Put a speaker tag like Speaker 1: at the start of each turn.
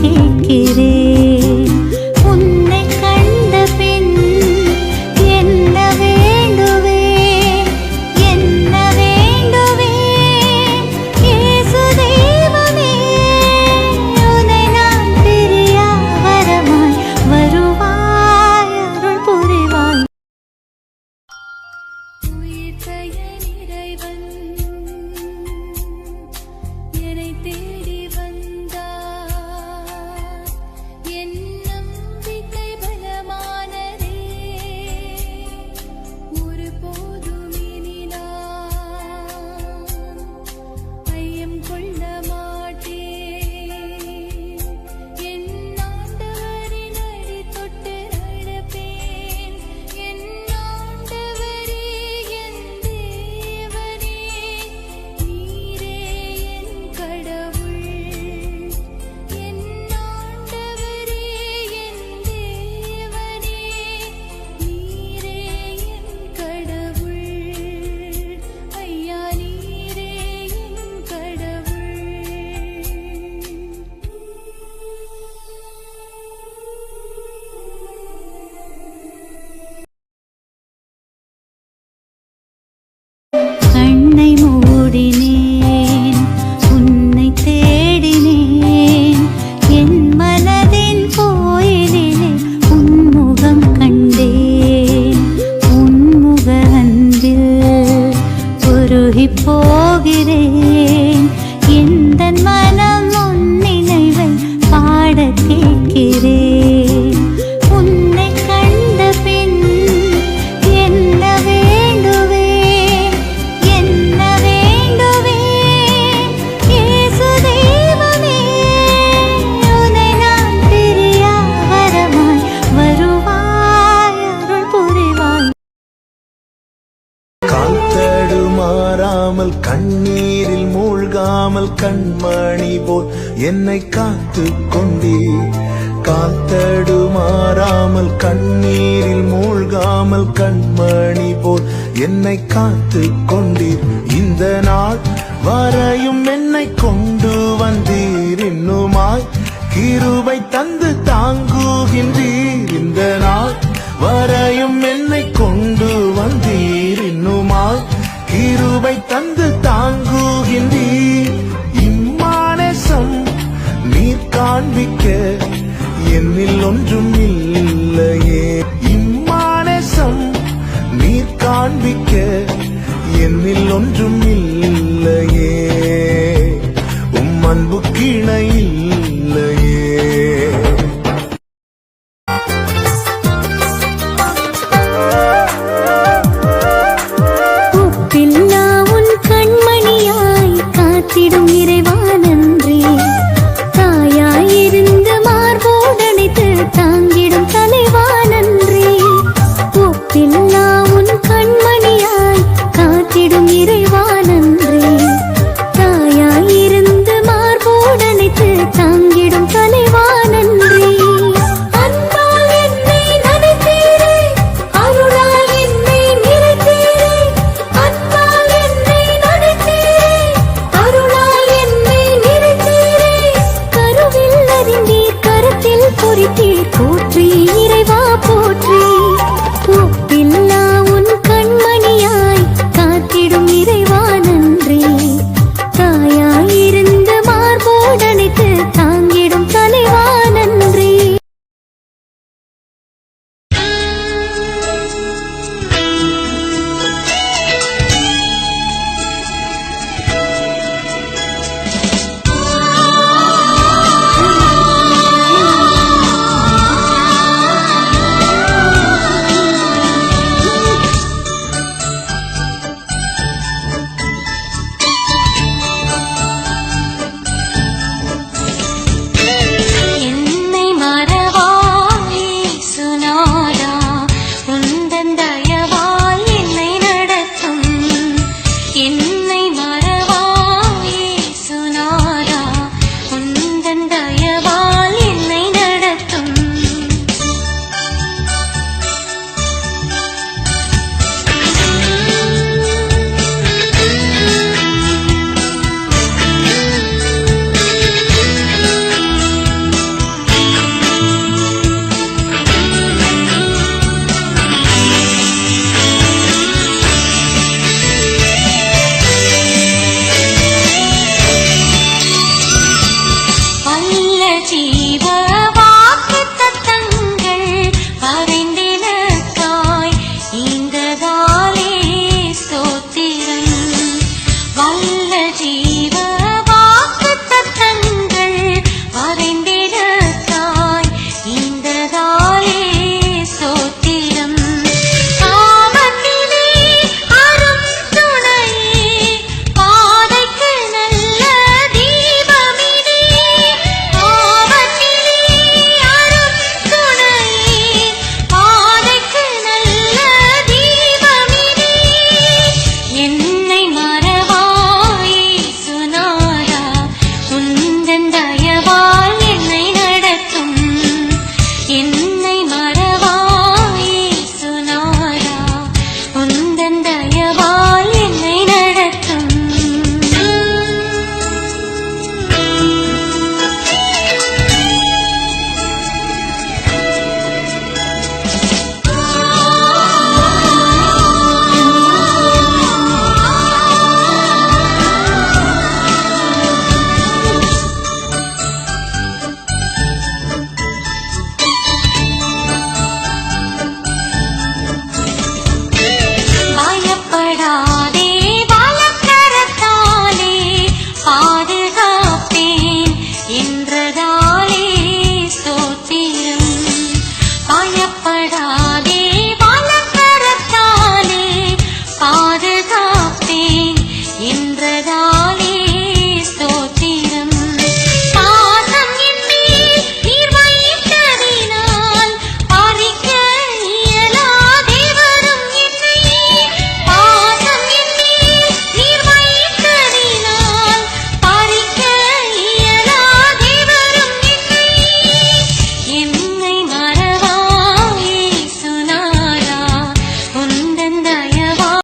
Speaker 1: கேட்கிறேன். உன்னை கண்ட பின் என்ன வேண்டுவேன், என்ன வேண்டுவேன்? இயேசு தெய்வமே, உன்னை நான் பிரியா வரமாய் வருவாய், அருள் புரிவாய். உயிர்த்தய இறைவன் என்னை தேடி வந்தார், என் நம்பிக்கை பலமானதே, ஒருபோதும் இனி நான் ஐயம் கொள்ள மாட்டேன். என் ஆண்டவரின் அடி தொட்டு நடப்பேன். என் ஆண்டவரே, என் தேவனே, நீரே என் கடவுள். என் ஆண்டவரே, என் தேவனே, நீரே என் கடவுள். ஐயா, நீரே என் கடவுள். கண்ணை மூடினேன், உன்னை தேடினேன். என் மனதின் கோயிலிலே உன்முகம் கண்டேன். உன்முக அன்பில் உருகிப் போகிறேன். எந்தன் மனம் உன் நினைவை பாடக் கேட்கிறேன். உன்னை கண்ட பின் என்ன வேண்டுவேன், என்ன வேண்டுவேன்? இயேசு தெய்வமே, உன்னை நான் பிரியா வரமாய் வருவாய், அருள் புரிவாய்.
Speaker 2: காத்தடுமாறாமல் கண்ணீரில் மூழ்காமல் கண்மணி போல் என்னை காத்து கொண்டீர். காத்தடுமாறாமல் கண்ணீரில் மூழ்காமல் கண்மணி போல் என்னை காத்து கொண்டீர். இந்த நாள் வரையும் என்னை கொண்டு வந்தீர். இன்னுமாய் கிருபை தந்து தாங்குகின்றீர். இந்த நாள் வரையும் என்னை கொண்டு வந்தீர். இன்னுமாய் கிருபை தந்து தாங்குகின்றீர். இம்மானேசம் நீர் காண்பிக்க என்னில் ஒன்றும் இல்லையே. இம்மானேசம் நீர் காண்பிக்க என்னில் ஒன்றும் இல்லையே. அன்பு கிணை இல்லையே.
Speaker 1: ஒப்பில்லா உன் கண்மணியாய் காத்திடும் இறைவா நன்றி. தாயாயிருந்து மார்போடணைத்து தாங்கிடும் தலைவா நன்றி. ஒப்பில்லா உன் கண்மணியாய் காத்திடும் இறைவா நன்றி. தாயாயிருந்து மார்போடணைத்து தாங்கிடும்
Speaker 3: வரதா